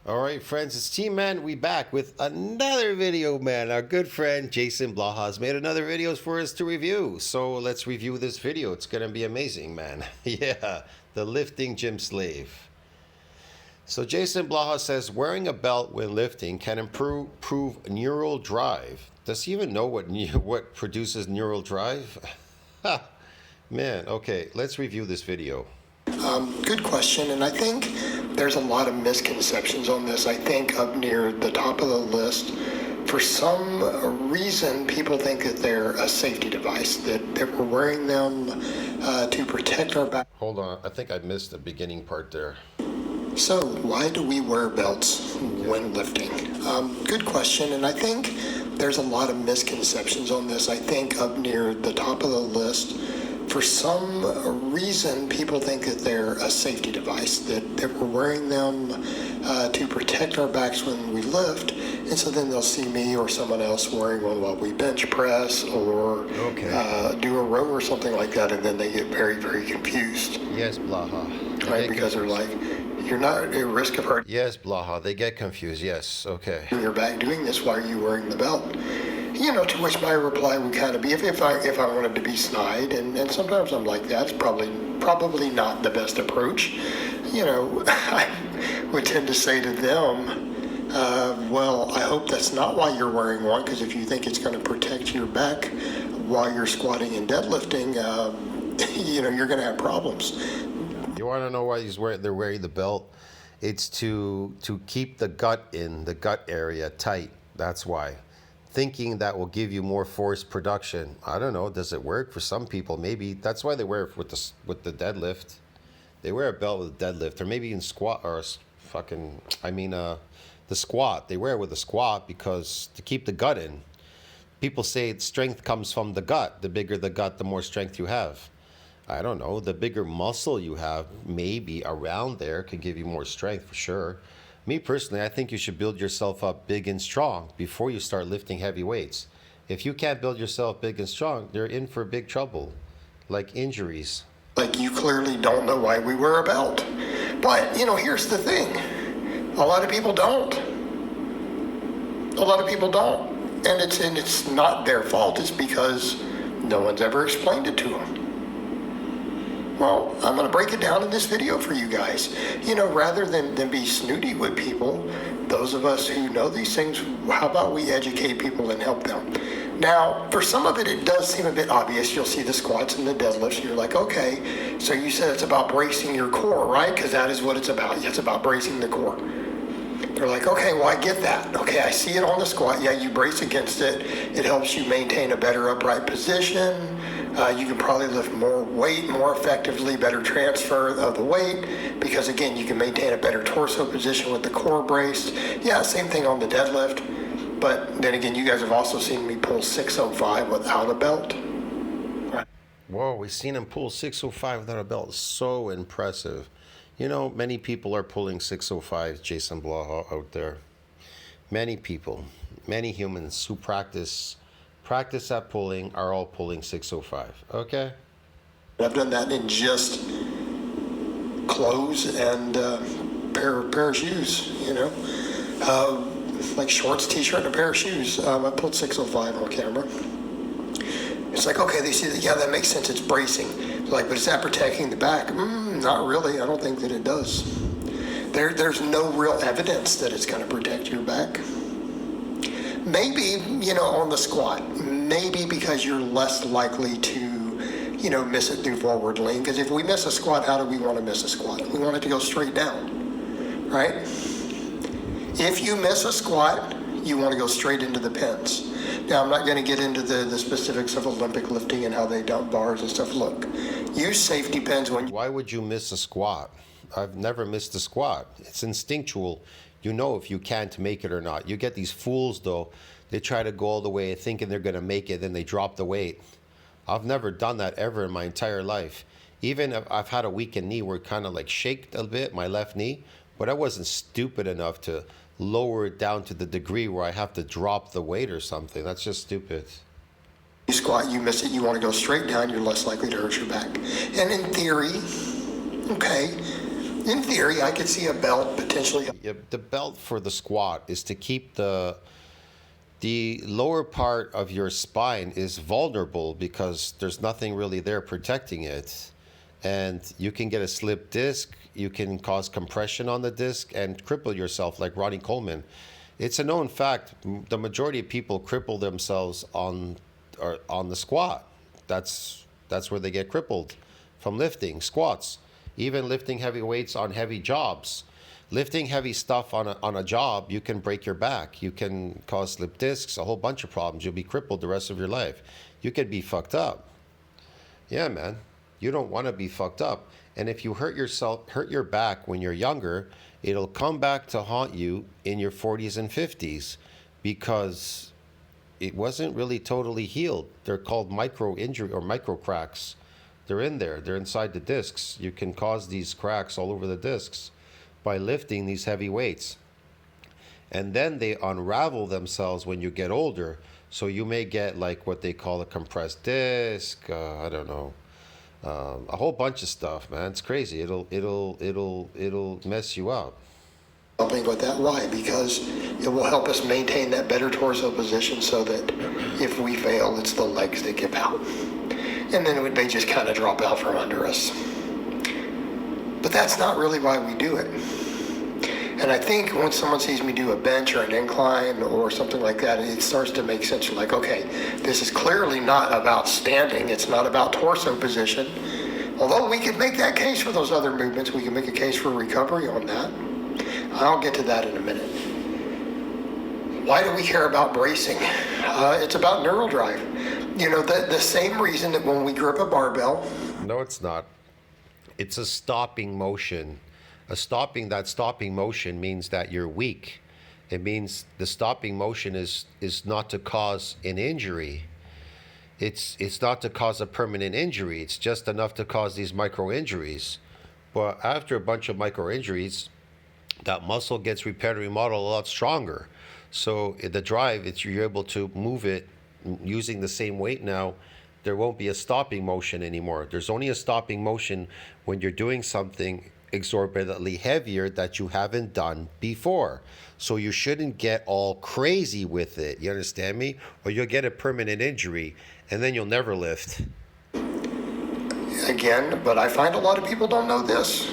All right, friends, it's Team Man. We back with another video, man. Our good friend Jason Blaha has made another videos for us to review. So let's review this video. It's gonna be amazing, man. Yeah, the lifting gym slave. So Jason Blaha says wearing a belt when lifting can improve neural drive. Does he even know what produces neural drive? Man, okay, let's review this video. Good question, and I think there's a lot of misconceptions on this. I think up near the top of the list, for some reason, people think that they're a safety device, that we're wearing them to protect our back. Hold on, I think I missed the beginning part there. So why do we wear belts when lifting? Good question, and I think there's a lot of misconceptions on this. I think up near the top of the list, for some reason, people think that they're a safety device, that we're wearing them to protect our backs when we lift, and so then they'll see me or someone else wearing one while we bench press or do a row or something like that, and then they get very, very confused. Yes, Blaha. Right, because they're like, you're not at risk of hurting. Yes, Blaha, they get confused, yes, okay. Your back doing this, why are you wearing the belt? You know, to which my reply would kind of be, if I wanted to be snide, and sometimes I'm like that, it's probably not the best approach. You know, I would tend to say to them, well, I hope that's not why you're wearing one, because if you think it's going to protect your back while you're squatting and deadlifting, you know, you're going to have problems. You want to know why they're wearing the belt? It's to keep the gut area tight. That's why. Thinking that will give you more force production. I don't know. Does it work for some people? Maybe that's why they wear it with the deadlift. They wear a belt with a deadlift, or maybe in squat or the squat. They wear it with a squat because to keep the gut in. People say strength comes from the gut. The bigger the gut, the more strength you have. I don't know. The bigger muscle you have, maybe around there, can give you more strength for sure. Me personally, I think you should build yourself up big and strong before you start lifting heavy weights. If you can't build yourself big and strong, you're in for big trouble, like injuries. Like, you clearly don't know why we wear a belt. But, you know, here's the thing. A lot of people don't. A lot of people don't. And it's not their fault. It's because no one's ever explained it to them. Well, I'm going to break it down in this video for you guys. You know, rather than be snooty with people, those of us who know these things, how about we educate people and help them? Now, for some of it does seem a bit obvious. You'll see the squats and the deadlifts, and you're like, okay, so you said it's about bracing your core, right? Because that is what it's about. It's about bracing the core. They're like, okay, well, I get that. Okay, I see it on the squat. Yeah, you brace against it. It helps you maintain a better upright position. You can probably lift more weight more effectively, better transfer of the weight, because again, you can maintain a better torso position with the core braced. Yeah, same thing on the deadlift. But then again, you guys have also seen me pull 605 without a belt. Right. Whoa, we've seen him pull 605 without a belt. So impressive. You know, many people are pulling 605, Jason Blaha, out there. Many people, many humans who practice at pulling are all pulling 605, okay? I've done that in just clothes and pair of shoes, you know? Like shorts, t-shirt, and a pair of shoes. I pulled 605 on camera. It's like, okay, they see that, yeah, that makes sense, it's bracing. Like, but is that protecting the back? Not really, I don't think that it does. There's no real evidence that it's gonna protect your back. Maybe, you know, on the squat, maybe because you're less likely to, you know, miss it through forward lean. Because if we miss a squat, how do we want to miss a squat? We want it to go straight down, right? If you miss a squat, you want to go straight into the pins. Now, I'm not going to get into the specifics of Olympic lifting and how they dump bars and stuff. Look, use safety pins when... Why would you miss a squat? I've never missed a squat. It's instinctual. You know if you can't make it or not. You get these fools, though. They try to go all the way thinking they're going to make it, then they drop the weight. I've never done that ever in my entire life. Even if I've had a weakened knee where it kind of like shaked a bit, my left knee, but I wasn't stupid enough to lower it down to the degree where I have to drop the weight or something. That's just stupid. You squat, you miss it, you want to go straight down, you're less likely to hurt your back. And in theory, okay, In theory, I could see a belt potentially. Yeah, the belt for the squat is to keep the lower part of your spine is vulnerable because there's nothing really there protecting it. And you can get a slip disc, you can cause compression on the disc and cripple yourself like Ronnie Coleman. It's a known fact. The majority of people cripple themselves on the squat. That's where they get crippled from lifting, squats, even lifting heavy weights on heavy jobs. Lifting heavy stuff on a job, you can break your back. You can cause slip discs, a whole bunch of problems. You'll be crippled the rest of your life. You could be fucked up. Yeah, man. You don't want to be fucked up. And if you hurt your back when you're younger, it'll come back to haunt you in your 40s and 50s because it wasn't really totally healed. They're called micro injury or micro cracks. They're in there. They're inside the discs. You can cause these cracks all over the discs by lifting these heavy weights. And then they unravel themselves when you get older. So you may get like what they call a compressed disc. I don't know. A whole bunch of stuff, man. It's crazy. It'll mess you up. Helping with that. Why? Because it will help us maintain that better torso position so that if we fail, it's the legs that give out. And then they just kind of drop out from under us. But that's not really why we do it. And I think when someone sees me do a bench or an incline or something like that, it starts to make sense. You're like, okay, this is clearly not about standing. It's not about torso position. Although we could make that case for those other movements. We can make a case for recovery on that. I'll get to that in a minute. Why do we care about bracing? It's about neural drive. You know, the same reason that when we grip a barbell. No, it's not. It's a stopping motion. That stopping motion means that you're weak. It means the stopping motion is not to cause an injury. It's not to cause a permanent injury. It's just enough to cause these micro injuries. But after a bunch of micro injuries, that muscle gets repaired and remodeled a lot stronger. So the drive, you're able to move it using the same weight now. There won't be a stopping motion anymore. There's only a stopping motion when you're doing something exorbitantly heavier that you haven't done before. So you shouldn't get all crazy with it. You understand me? Or you'll get a permanent injury and then you'll never lift. Again, but I find a lot of people don't know this.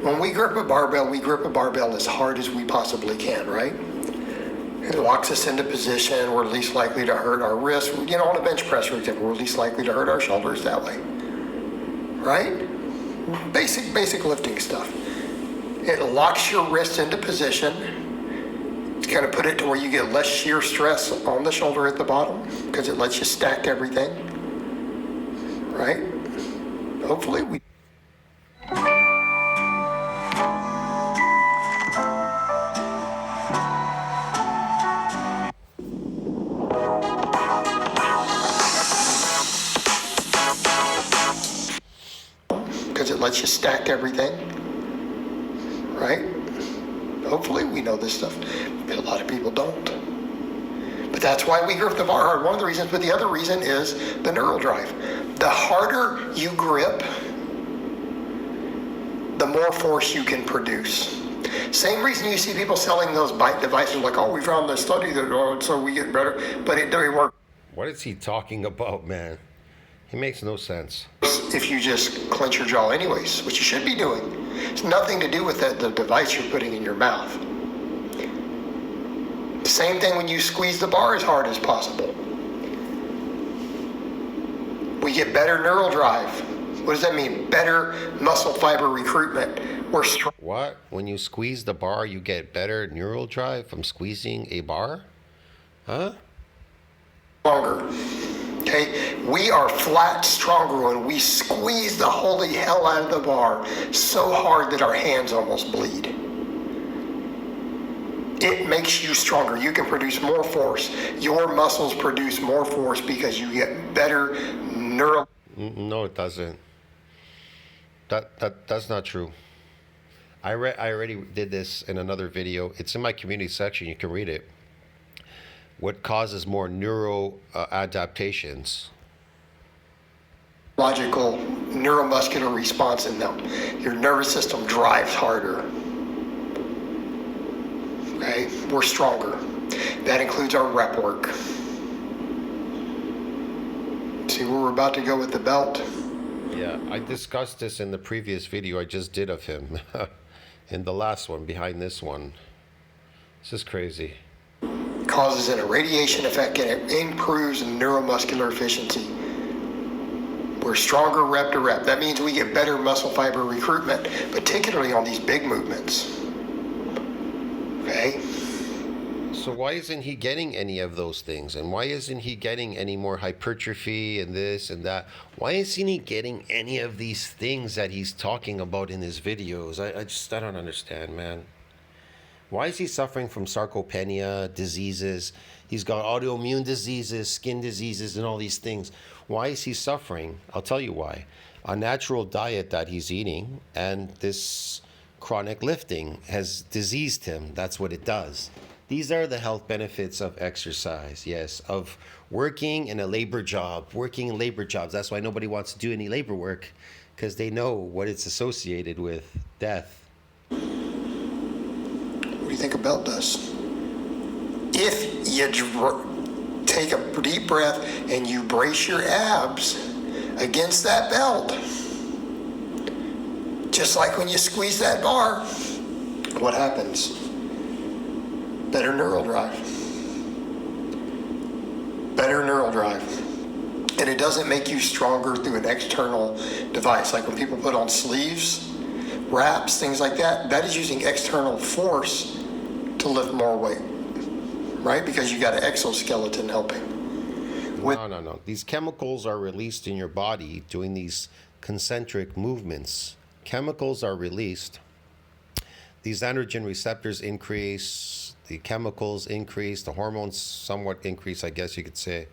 When we grip a barbell as hard as we possibly can, right? It locks us into position. We're least likely to hurt our wrists. You know, on a bench press, for example, we're least likely to hurt our shoulders that way, right? Basic lifting stuff. It locks your wrist into position. It's going to put it to where you get less shear stress on the shoulder at the bottom because it lets you stack everything, right? Hopefully we... because it lets you stack everything, right? Hopefully we know this stuff. A lot of people don't. But that's why we grip the bar hard. One of the reasons, but the other reason is the neural drive. The harder you grip, the more force you can produce. Same reason you see people selling those bike devices like, oh, we found this study that so we get better, but it doesn't work. What is he talking about, man? He makes no sense. If you just clench your jaw anyways, which you should be doing. It's nothing to do with the device you're putting in your mouth. Same thing when you squeeze the bar as hard as possible. We get better neural drive. What does that mean? Better muscle fiber recruitment. We're strong. What? When you squeeze the bar, you get better neural drive from squeezing a bar? Huh? Stronger. Okay, we are flat stronger when we squeeze the holy hell out of the bar so hard that our hands almost bleed. It makes you stronger. You can produce more force. Your muscles produce more force because you get better neural. No, it doesn't. That's not true. I already did this in another video. It's in my community section. You can read it. What causes more neuro adaptations? logical neuromuscular response in them. Your nervous system drives harder. Okay, we're stronger. That includes our rep work. See where we're about to go with the belt? Yeah, I discussed this in the previous video I just did of him. In the last one, behind this one. This is crazy. Causes an irradiation effect and it improves neuromuscular efficiency. We're stronger rep to rep. That means we get better muscle fiber recruitment, particularly on these big movements. Okay? So why isn't he getting any of those things? And why isn't he getting any more hypertrophy and this and that? Why isn't he getting any of these things that he's talking about in his videos? I don't understand, man. Why is he suffering from sarcopenia, diseases? He's got autoimmune diseases, skin diseases, and all these things. Why is he suffering? I'll tell you why. A natural diet that he's eating and this chronic lifting has diseased him. That's what it does. These are the health benefits of exercise, yes, of working in a labor job, working in labor jobs. That's why nobody wants to do any labor work, because they know what it's associated with, death. What do you think a belt does? If you take a deep breath and you brace your abs against that belt, just like when you squeeze that bar, what happens? Better neural drive. Better neural drive. And it doesn't make you stronger through an external device. Like when people put on sleeves, wraps, things like that, that is using external force to lift more weight, right? Because you got an exoskeleton helping. No. These chemicals are released in your body doing these concentric movements. Chemicals are released. These androgen receptors increase, the chemicals increase, the hormones somewhat increase, I guess you could say,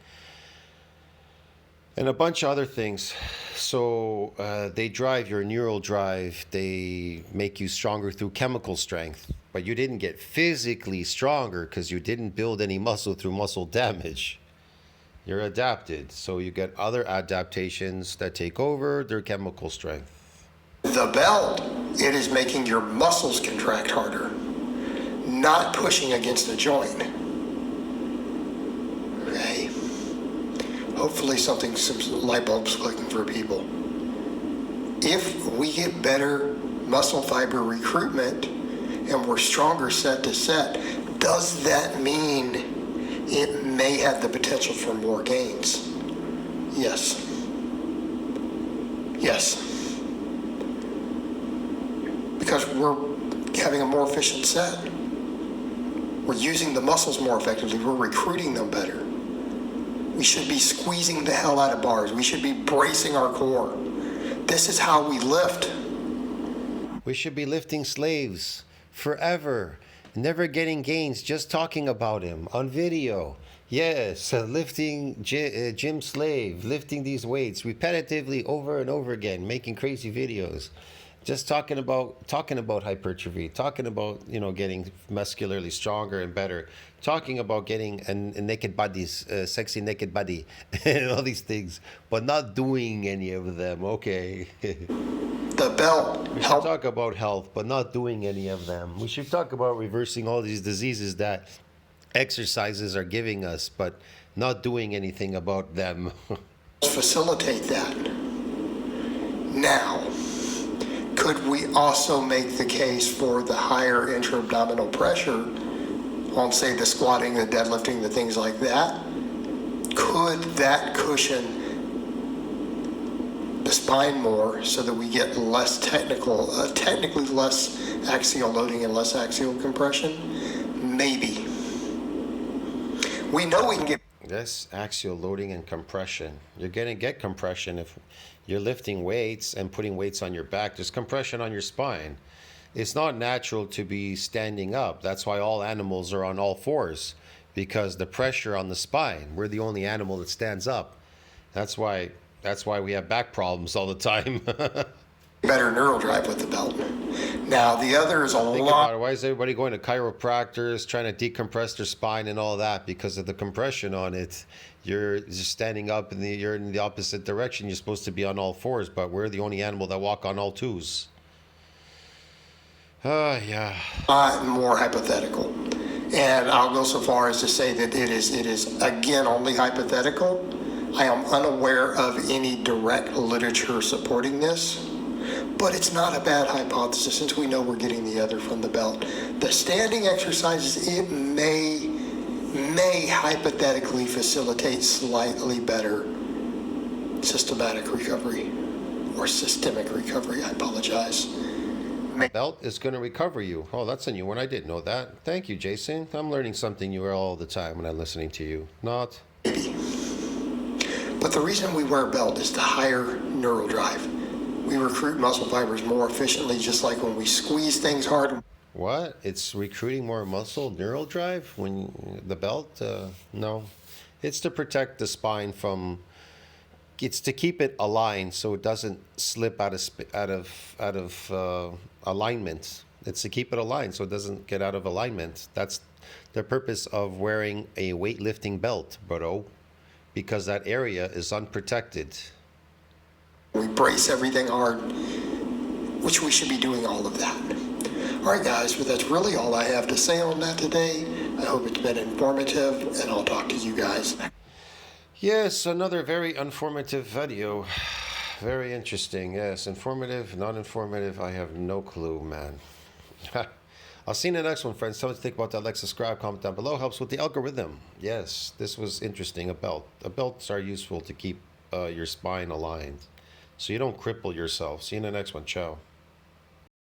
and a bunch of other things. So they drive your neural drive. They make you stronger through chemical strength, but you didn't get physically stronger because you didn't build any muscle through muscle damage. You're adapted, so you get other adaptations that take over their chemical strength. The belt, it is making your muscles contract harder, not pushing against a joint. Okay. Hopefully some light bulbs clicking for people. If we get better muscle fiber recruitment and we're stronger set to set, does that mean it may have the potential for more gains? Yes. Yes. Because we're having a more efficient set. We're using the muscles more effectively. We're recruiting them better. We should be squeezing the hell out of bars. We should be bracing our core. This is how we lift. We should be lifting slaves forever, never getting gains, just talking about him on video. Yes, lifting gym slave, lifting these weights repetitively over and over again, making crazy videos. Just talking about hypertrophy, talking about, getting muscularly stronger and better, talking about getting a naked bodies, sexy naked body, and all these things, but not doing any of them. Okay. The belt. We should talk about health, but not doing any of them. We should talk about reversing all these diseases that exercises are giving us, but not doing anything about them. Facilitate that. Now, could we also make the case for the higher intra-abdominal pressure on, say, the squatting, the deadlifting, the things like that? Could that cushion the spine more so that we get less technically less axial loading and less axial compression? Maybe. We know we can get Yes, axial loading and compression. You're going to get compression if you're lifting weights and putting weights on your back. There's compression on your spine. It's not natural to be standing up. That's why all animals are on all fours, because the pressure on the spine. We're the only animal that stands up. That's why we have back problems all the time. better neural drive with the belt. Now, the other is a Think lot. about it. Why is everybody going to chiropractors, trying to decompress their spine and all that? Because of the compression on it. You're just standing up and you're in the opposite direction. You're supposed to be on all fours, but we're the only animal that walk on all twos. Yeah. More hypothetical. And I'll go so far as to say that it is again only hypothetical. I am unaware of any direct literature supporting this, but it's not a bad hypothesis since we know we're getting the other from the belt. The standing exercises, it may hypothetically facilitate slightly better systematic recovery or systemic recovery. I apologize. Belt is going to recover you. Oh, that's a new one. I didn't know that. Thank you, Jason. I'm learning something new all the time when I'm listening to you. Not. But the reason we wear a belt is to higher neural drive. We recruit muscle fibers more efficiently, just like when we squeeze things hard. What? It's recruiting more muscle neural drive when the belt? No. It's to protect the spine from. It's to keep it aligned so it doesn't slip out of alignment. It's to keep it aligned so it doesn't get out of alignment. That's the purpose of wearing a weightlifting belt, bro, because that area is unprotected. We brace everything hard, which we should be doing all of that. All right, guys, but that's really all I have to say on that today. I hope it's been informative, and I'll talk to you guys. Yes, another very informative video. Very interesting. Yes, informative, not informative. I have no clue, man. I'll see you in the next one, friends. Tell me what you think about that. Like, subscribe, comment down below. Helps with the algorithm. Yes, this was interesting. A belt. Belts are useful to keep your spine aligned so you don't cripple yourself. See you in the next one. Ciao.